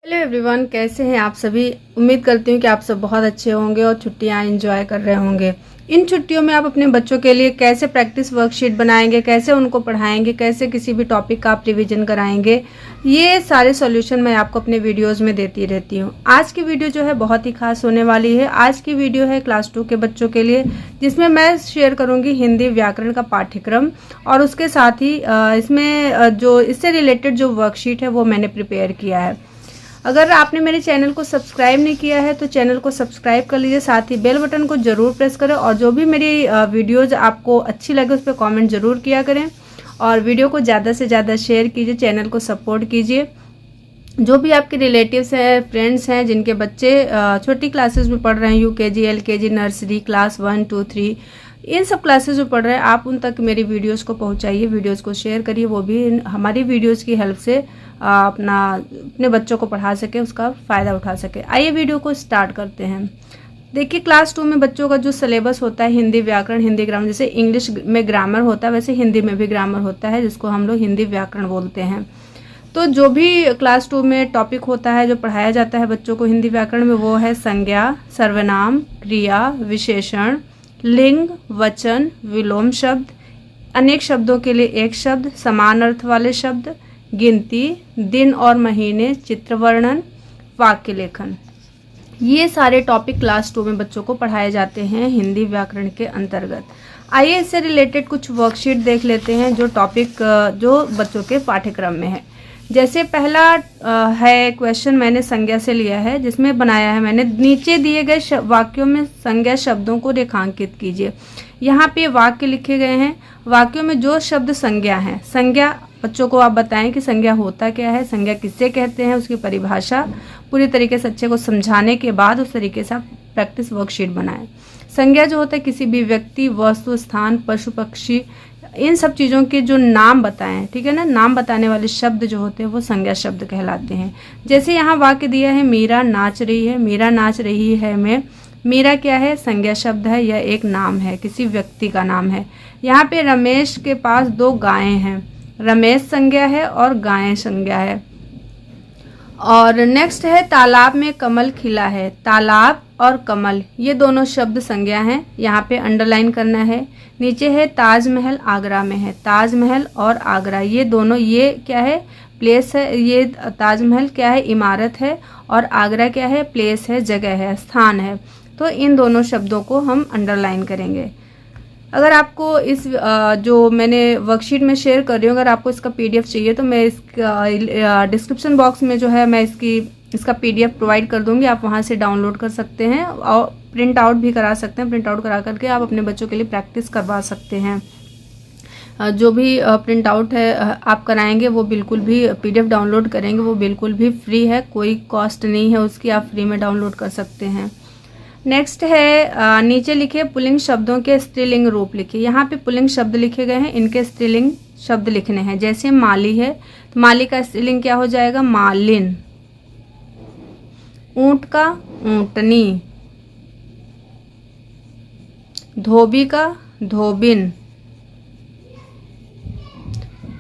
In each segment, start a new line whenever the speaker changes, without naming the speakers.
Hello everyone, कैसे हैं आप सभी। उम्मीद करती हूँ कि आप सब बहुत अच्छे होंगे और छुट्टियाँ एंजॉय कर रहे होंगे। इन छुट्टियों में आप अपने बच्चों के लिए कैसे प्रैक्टिस वर्कशीट बनाएंगे, कैसे उनको पढ़ाएंगे, कैसे किसी भी टॉपिक का आप रिवीजन कराएंगे, ये सारे सॉल्यूशन मैं आपको अपने वीडियोस में देती रहती हूँ। आज की वीडियो जो है बहुत ही खास होने वाली है। आज की वीडियो है क्लास 2 के बच्चों के लिए, जिसमें मैं शेयर करूँगी हिंदी व्याकरण का पाठ्यक्रम और उसके साथ ही इसमें जो इससे रिलेटेड जो वर्कशीट है वो मैंने प्रिपेयर किया है। अगर आपने मेरे चैनल को सब्सक्राइब नहीं किया है तो चैनल को सब्सक्राइब कर लीजिए, साथ ही बेल बटन को जरूर प्रेस करें और जो भी मेरी वीडियोज़ आपको अच्छी लगे उस पर कमेंट जरूर किया करें और वीडियो को ज़्यादा से ज़्यादा शेयर कीजिए, चैनल को सपोर्ट कीजिए। जो भी आपके रिलेटिव्स हैं, फ्रेंड्स हैं, जिनके बच्चे छोटी क्लासेस में पढ़ रहे हैं, यूकेजी, एलकेजी, नर्सरी, क्लास 1, 2, 3, इन सब क्लासेस में पढ़ रहे हैं, आप उन तक मेरी वीडियोस को पहुंचाइए, वीडियोस को शेयर करिए, वो भी हमारी वीडियोस की हेल्प से अपने बच्चों को पढ़ा सके, उसका फ़ायदा उठा सके। आइए वीडियो को स्टार्ट करते हैं। देखिए, क्लास 2 में बच्चों का जो सिलेबस होता है हिंदी व्याकरण, हिंदी ग्रामर, जैसे इंग्लिश में ग्रामर होता है वैसे हिंदी में भी ग्रामर होता है, जिसको हम लोग हिंदी व्याकरण बोलते हैं। तो जो भी क्लास 2 में टॉपिक होता है जो पढ़ाया जाता है बच्चों को हिंदी व्याकरण में, वो है संज्ञा, सर्वनाम, क्रिया, विशेषण, लिंग, वचन, विलोम शब्द, अनेक शब्दों के लिए एक शब्द, समान अर्थ वाले शब्द, गिनती, दिन और महीने, चित्र वर्णन, वाक्य लेखन। ये सारे टॉपिक क्लास 2 में बच्चों को पढ़ाए जाते हैं हिंदी व्याकरण के अंतर्गत। आइए इससे रिलेटेड कुछ वर्कशीट देख लेते हैं जो टॉपिक जो बच्चों के पाठ्यक्रम में है। जैसे पहला है क्वेश्चन मैंने संज्ञा से लिया है, जिसमें बनाया है मैंने, नीचे दिए गए वाक्यों में संज्ञा शब्दों को रेखांकित कीजिए। यहाँ पे वाक्य लिखे गए हैं, वाक्यों में जो शब्द संज्ञा है, संज्ञा बच्चों को आप बताएं कि संज्ञा होता क्या है, संज्ञा किससे कहते हैं, उसकी परिभाषा पूरी तरीके से अच्छे को समझाने के बाद उस तरीके से आप प्रैक्टिस वर्कशीट बनाएं। संज्ञा जो होता है किसी भी व्यक्ति, वस्तु, स्थान, पशु, पक्षी, इन सब चीज़ों के जो नाम बताएं, ठीक है ना, नाम बताने वाले शब्द जो होते हैं वो संज्ञा शब्द कहलाते हैं। जैसे यहाँ वाक्य दिया है, मीरा नाच रही है, मीरा नाच रही है में, मीरा क्या है, संज्ञा शब्द है, यह एक नाम है, किसी व्यक्ति का नाम है। यहाँ पे रमेश के पास 2 गायें हैं, रमेश संज्ञा है और गायें संज्ञा है। और नेक्स्ट है तालाब में कमल खिला है, तालाब और कमल ये दोनों शब्द संज्ञा हैं, यहाँ पे अंडरलाइन करना है। नीचे है ताजमहल आगरा में है, ताजमहल और आगरा ये दोनों, ये क्या है, प्लेस है, ये ताजमहल क्या है, इमारत है, और आगरा क्या है, प्लेस है, जगह है, स्थान है। तो इन दोनों शब्दों को हम अंडरलाइन करेंगे। अगर आपको इस जो मैंने वर्कशीट में शेयर कर रही हूँ, अगर आपको इसका PDF चाहिए तो मैं इसका डिस्क्रिप्शन बॉक्स में जो है मैं इसका PDF प्रोवाइड कर दूंगी, आप वहाँ से डाउनलोड कर सकते हैं और प्रिंट आउट भी करा सकते हैं। प्रिंट आउट करा करके आप अपने बच्चों के लिए प्रैक्टिस करवा सकते हैं। जो भी प्रिंट आउट है आप कराएंगे वो बिल्कुल भी, PDF डाउनलोड करेंगे वो बिल्कुल भी फ्री है, कोई कॉस्ट नहीं है उसकी, आप फ्री में डाउनलोड कर सकते हैं। नेक्स्ट है नीचे लिखे पुल्लिंग शब्दों के स्त्रीलिंग रूप लिखिए। यहाँ पे पुल्लिंग शब्द लिखे गए हैं, इनके स्त्रीलिंग शब्द लिखने हैं। जैसे माली है तो माली का स्त्रीलिंग क्या हो जाएगा, मालिन। ऊंट का ऊंटनी, धोबी का धोबिन,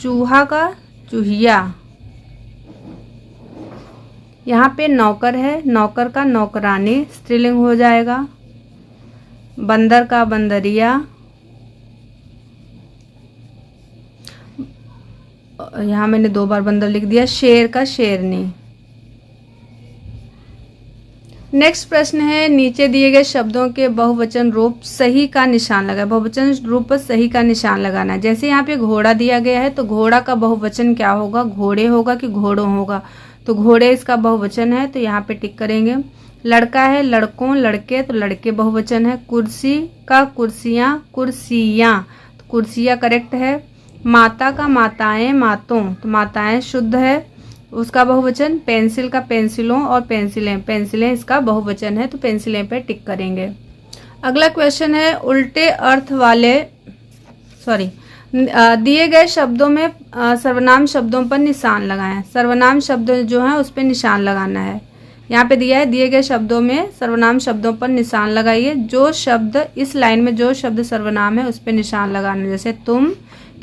चूहा का चूहिया। यहाँ पे नौकर है, नौकर का नौकरानी स्त्रीलिंग हो जाएगा। बंदर का बंदरिया, यहाँ मैंने 2 बार बंदर लिख दिया। शेर का शेरनी। नेक्स्ट प्रश्न है, नीचे दिए गए शब्दों के बहुवचन रूप सही का निशान लगाए। बहुवचन रूप पर सही का निशान लगाना है। जैसे यहाँ पे घोड़ा दिया गया है तो घोड़ा का बहुवचन क्या होगा, घोड़े होगा कि घोड़ों होगा, तो घोड़े इसका बहुवचन है तो यहाँ पे टिक करेंगे। लड़का है, लड़कों, लड़के, तो लड़के बहुवचन है। कुर्सी का कुर्सियाँ, कुर्सियाँ, तो कुर्सियाँ करेक्ट है। माता का माताएं, मातों, तो माताएं शुद्ध है, उसका बहुवचन। पेंसिल का पेंसिलों और पेंसिलें, पेंसिलें इसका बहुवचन है तो पेंसिलें पे टिक करेंगे। अगला क्वेश्चन है, उल्टे अर्थ वाले दिए गए शब्दों में सर्वनाम शब्दों पर निशान लगाएं। सर्वनाम शब्द जो है उस पर निशान लगाना है। यहाँ पे दिया है, दिए गए शब्दों में सर्वनाम शब्दों पर निशान लगाइए। जो शब्द इस लाइन में जो शब्द सर्वनाम है उस पर निशान लगाना है। जैसे तुम,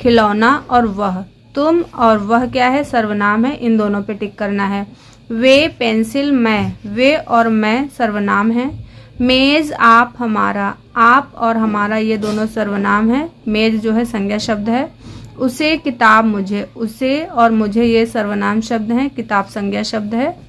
खिलौना और वह, तुम और वह क्या है, सर्वनाम है, इन दोनों पे टिक करना है। वे पेंसिल मैं, वे और मैं सर्वनाम है। मेज आप हमारा, आप और हमारा ये दोनों सर्वनाम है। मेज जो है संज्ञा शब्द है। उसे किताब मुझे, उसे और मुझे ये सर्वनाम शब्द हैं, किताब संज्ञा शब्द है।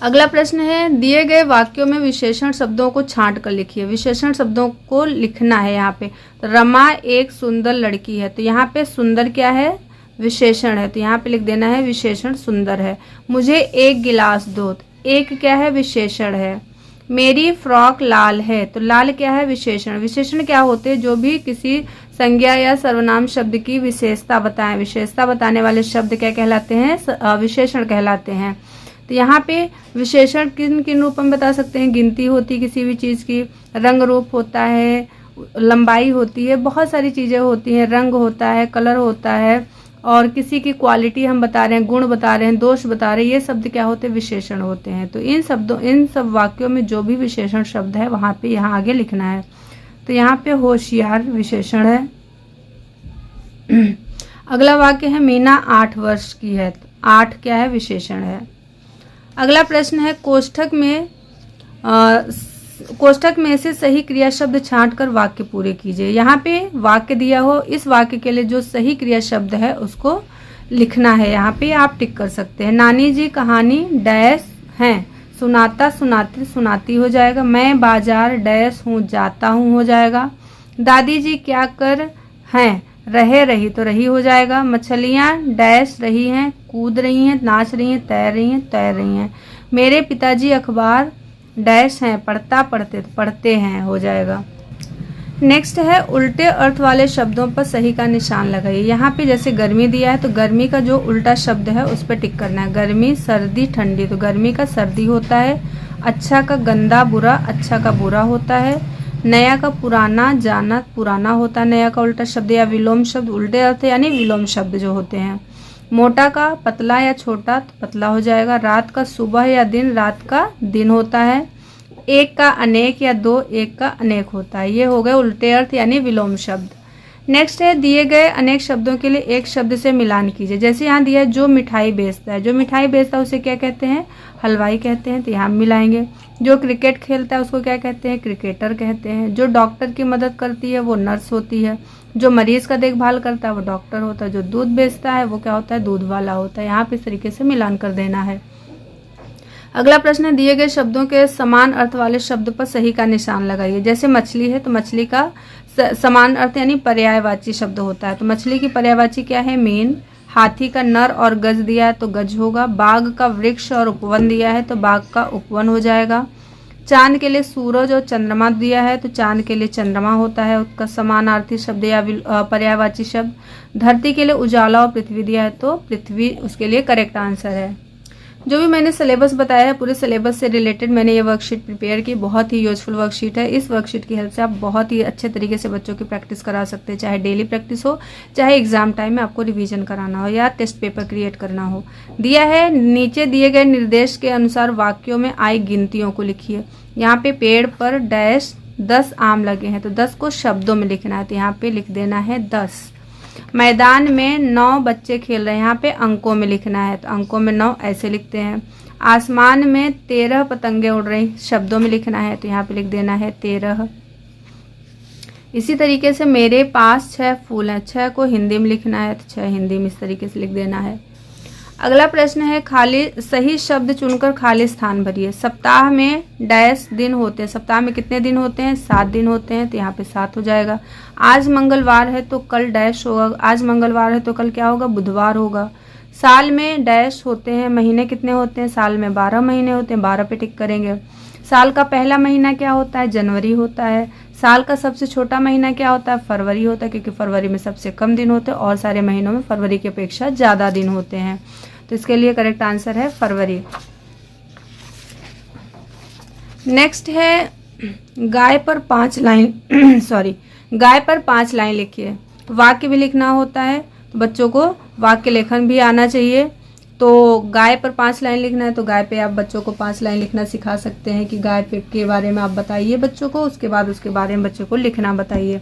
अगला प्रश्न है, दिए गए वाक्यों में विशेषण शब्दों को छांट कर लिखिए। विशेषण शब्दों को लिखना है यहाँ पे। तो रमा एक सुंदर लड़की है, तो यहाँ पे सुंदर क्या है, विशेषण है, तो यहाँ पे लिख देना है विशेषण सुंदर है। मुझे एक गिलास दो, एक क्या है, विशेषण है। मेरी फ्रॉक लाल है, तो लाल क्या है, विशेषण। विशेषण क्या होते हैं, जो भी किसी संज्ञा या सर्वनाम शब्द की विशेषता बताएं। विशेषता बताने वाले शब्द क्या कहलाते हैं, विशेषण कहलाते हैं। तो यहाँ पे विशेषण किन किन रूपों में बता सकते हैं, गिनती होती है किसी भी चीज़ की, रंग रूप होता है, लंबाई होती है, बहुत सारी चीज़ें होती हैं, रंग होता है, कलर होता है, और किसी की क्वालिटी हम बता रहे हैं, गुण बता रहे हैं, दोष बता रहे हैं, ये शब्द क्या होते हैं, विशेषण होते हैं। तो इन सब वाक्यों में जो भी विशेषण शब्द है वहाँ पे यहाँ आगे लिखना है। तो यहाँ पे होशियार विशेषण है। अगला वाक्य है, मीना 8 वर्ष की है, तो 8 क्या है, विशेषण है। अगला प्रश्न है, कोष्ठक में से सही क्रिया शब्द छांट कर वाक्य पूरे कीजिए। यहाँ पे वाक्य दिया हो, इस वाक्य के लिए जो सही क्रिया शब्द है उसको लिखना है। यहाँ पे आप टिक कर सकते हैं। नानी जी कहानी डैश हैं, सुनाता सुनाती सुनाती हो जाएगा। मैं बाजार डैश हूँ जाता हूँ हो जाएगा। दादी जी क्या कर हैं, रहे रही तो रही हो जाएगा। मछलियाँ डैश रही हैं, कूद रही हैं, नाच रही हैं, तैर रही हैं, तैर रही हैं। मेरे पिताजी अखबार डैश हैं, पढ़ता पढ़ते तो पढ़ते हैं हो जाएगा। नेक्स्ट है, उल्टे अर्थ वाले शब्दों पर सही का निशान लगाइए। यहाँ पे जैसे गर्मी दिया है, तो गर्मी का जो उल्टा शब्द है उस पर टिक करना है। गर्मी, सर्दी, ठंडी, तो गर्मी का सर्दी होता है। अच्छा का गंदा, बुरा, अच्छा का बुरा होता है। नया का पुराना, जाना पुराना होता है नया का उल्टा शब्द, या विलोम शब्द उल्टे अर्थ यानी विलोम शब्द जो होते हैं। मोटा का पतला या छोटा, तो पतला हो जाएगा। रात का सुबह या दिन, रात का दिन होता है। एक का अनेक या दो, एक का अनेक होता है। ये हो गए उल्टे अर्थ यानी विलोम शब्द। नेक्स्ट है, दिए गए अनेक शब्दों के लिए एक शब्द से मिलान कीजिए। जैसे यहाँ दिया है, जो मिठाई बेचता है, जो मिठाई बेचता है उसे क्या कहते हैं, हलवाई कहते हैं, तो यहाँ मिलाएंगे। जो क्रिकेट खेलता है उसको क्या कहते हैं, क्रिकेटर कहते हैं। जो डॉक्टर की मदद करती है वो नर्स होती है। जो मरीज का देखभाल करता है वो डॉक्टर होता है। जो दूध बेचता है वो क्या होता है, दूध वाला होता है। यहाँ पे इस तरीके से मिलान कर देना है। अगला प्रश्न है, दिए गए शब्दों के समान अर्थ वाले शब्द पर सही का निशान लगाइए। जैसे मछली है, तो मछली का समान अर्थ यानी पर्यायवाची शब्द होता है। तो मछली की पर्यायवाची क्या है, मीन। हाथी का नर और गज दिया है तो गज होगा। बाघ का वृक्ष और उपवन दिया है तो बाघ का उपवन हो जाएगा। चांद के लिए सूरज और चंद्रमा दिया है तो चांद के लिए चंद्रमा होता है उसका समानार्थी शब्द या पर्यायवाची शब्द। धरती के लिए उजाला और पृथ्वी दिया है तो पृथ्वी उसके लिए करेक्ट आंसर है। जो भी मैंने सिलेबस बताया है, पूरे सिलेबस से रिलेटेड मैंने ये वर्कशीट प्रिपेयर की। बहुत ही यूजफुल वर्कशीट है। इस वर्कशीट की हेल्प से आप बहुत ही अच्छे तरीके से बच्चों की प्रैक्टिस करा सकते हैं, चाहे डेली प्रैक्टिस हो, चाहे एग्जाम टाइम में आपको रिवीजन कराना हो या टेस्ट पेपर क्रिएट करना हो। दिया है, नीचे दिए गए निर्देश के अनुसार वाक्यों में आई गिनतियों को लिखिए। यहाँ पे पेड़ पर डैश 10 आम लगे हैं, तो 10 को शब्दों में लिखना है, तो यहाँ पे लिख देना है 10। मैदान में 9 बच्चे खेल रहे हैं, यहाँ पे अंकों में लिखना है, तो अंकों में 9 ऐसे लिखते हैं। आसमान में 13 पतंगे उड़ रही, शब्दों में लिखना है, तो यहाँ पे लिख देना है 13। इसी तरीके से मेरे पास 6 फूल हैं, 6 को हिंदी में लिखना है, तो 6 हिंदी में इस तरीके से लिख देना है। अगला प्रश्न है, खाली सही शब्द चुनकर खाली स्थान भरिए। सप्ताह में डैश दिन होते हैं, सप्ताह में कितने दिन होते हैं, 7 दिन होते हैं, तो यहाँ पे 7 हो जाएगा। आज मंगलवार है तो कल डैश होगा, आज मंगलवार है तो कल क्या होगा, बुधवार होगा। साल में डैश होते हैं, महीने कितने होते हैं, साल में 12 महीने होते हैं, 12 पे टिक करेंगे। साल का पहला महीना क्या होता है, जनवरी होता है। साल का सबसे छोटा महीना क्या होता है, फरवरी होता है, क्योंकि फरवरी में सबसे कम दिन होते हैं और सारे महीनों में फरवरी की अपेक्षा ज़्यादा दिन होते हैं, तो इसके लिए करेक्ट आंसर है फरवरी। नेक्स्ट है, गाय पर 5 लाइन गाय पर 5 लाइन लिखिए। तो वाक्य भी लिखना होता है, तो बच्चों को वाक्य लेखन भी आना चाहिए। तो गाय पर 5 लाइन लिखना है, तो गाय पे आप बच्चों को 5 लाइन लिखना सिखा सकते हैं कि गाय पे के बारे में आप बताइए बच्चों को, उसके बाद उसके बारे में बच्चों को लिखना बताइए।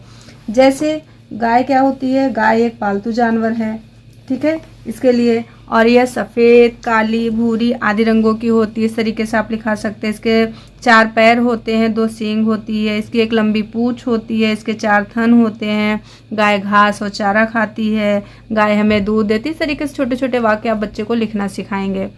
जैसे गाय क्या होती है, गाय एक पालतू जानवर है, ठीक है, इसके लिए। और यह सफ़ेद, काली, भूरी आदि रंगों की होती है। इस तरीके से आप लिखा सकते हैं। इसके 4 पैर होते हैं, 2 सींग होती है, इसकी एक लंबी पूँछ होती है, इसके 4 थन होते हैं, गाय घास और चारा खाती है, गाय हमें दूध देती है। इस तरीके से छोटे छोटे वाक्य आप बच्चे को लिखना सिखाएंगे।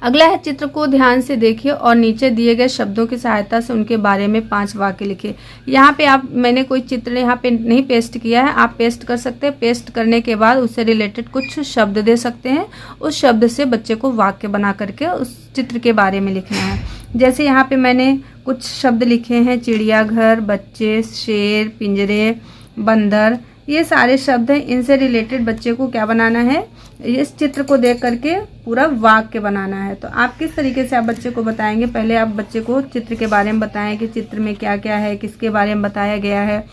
अगला है, चित्र को ध्यान से देखिए और नीचे दिए गए शब्दों की सहायता से उनके बारे में 5 वाक्य लिखिए। यहाँ पे मैंने कोई चित्र यहाँ पे नहीं पेस्ट किया है, आप पेस्ट कर सकते हैं। पेस्ट करने के बाद उससे रिलेटेड कुछ शब्द दे सकते हैं। उस शब्द से बच्चे को वाक्य बना करके उस चित्र के बारे में लिखना है। जैसे यहाँ पे मैंने कुछ शब्द लिखे हैं, चिड़ियाघर, बच्चे, शेर, पिंजरे, बंदर, ये सारे शब्द हैं। इनसे रिलेटेड बच्चे को क्या बनाना है, इस चित्र को देख करके पूरा वाक्य बनाना है। तो आप किस तरीके से आप बच्चे को बताएंगे, पहले आप बच्चे को चित्र के बारे में बताएं कि चित्र में क्या क्या है, किसके बारे में बताया गया है।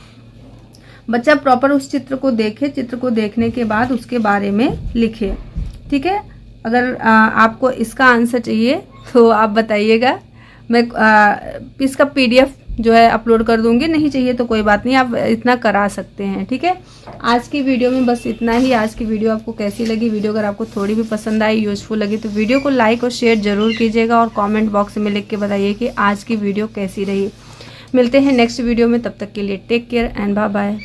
बच्चा प्रॉपर उस चित्र को देखे, चित्र को देखने के बाद उसके बारे में लिखे। ठीक है, अगर आपको इसका आंसर चाहिए तो आप बताइएगा, मैं इसका PDF जो है अपलोड कर दूंगी। नहीं चाहिए तो कोई बात नहीं, आप इतना करा सकते हैं। ठीक है, आज की वीडियो में बस इतना ही। आज की वीडियो आपको कैसी लगी, वीडियो अगर आपको थोड़ी भी पसंद आई, यूजफुल लगी, तो वीडियो को लाइक और शेयर जरूर कीजिएगा और कमेंट बॉक्स में लिख के बताइए कि आज की वीडियो कैसी रही। मिलते हैं नेक्स्ट वीडियो में, तब तक के लिए take care and bye bye.